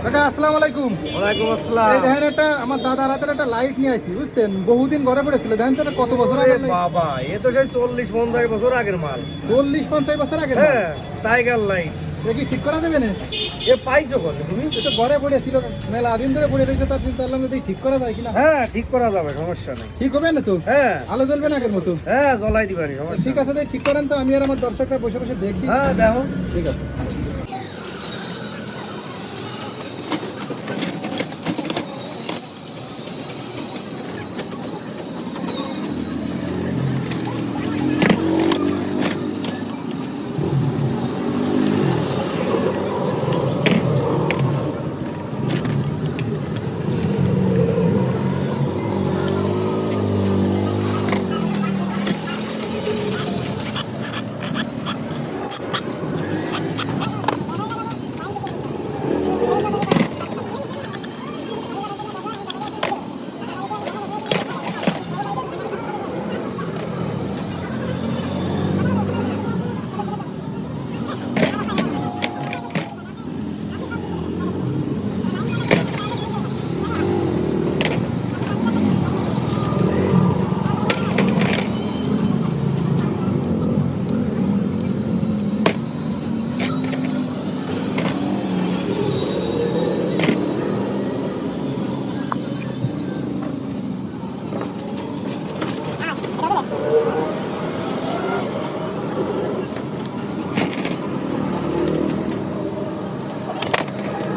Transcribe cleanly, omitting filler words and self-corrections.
কাকা আসসালামু আলাইকুম। ওয়ালাইকুম আসসালাম। এই দেখেন একটা আমার দাদার হাতের একটা লাইট নিয়ে আসি, বুঝছেন? বহুদিন ঘরে পড়েছিল, দেখেন তো এটা কত বছর আরে আগের লাইট। বাবা, এ তো সেই 40-50 বছর আগের মাল। 40-50 বছর আগের। হ্যাঁ, টাইগার লাইট। এটা কি ঠিক করা যাবে না? এ পাইছো কত তুমি? এটা ঘরে পড়েছিল, মেলা দিন ধরে পড়ে রয়েছে, তার চিন্তা করলাম যে ঠিক করা যায় কিনা। হ্যাঁ, ঠিক করা যাবে, সমস্যা নেই। ঠিক হবে না তো? হ্যাঁ আলো জ্বলবে না আগের মতো? হ্যাঁ, জ্বলাই দিবানি, সমস্যা ঠিক আছে, তাই ঠিক করেন তো, আমি আর আমার দর্শকরা বসে বসে দেখি। হ্যাঁ, দেখো। ঠিক আছে।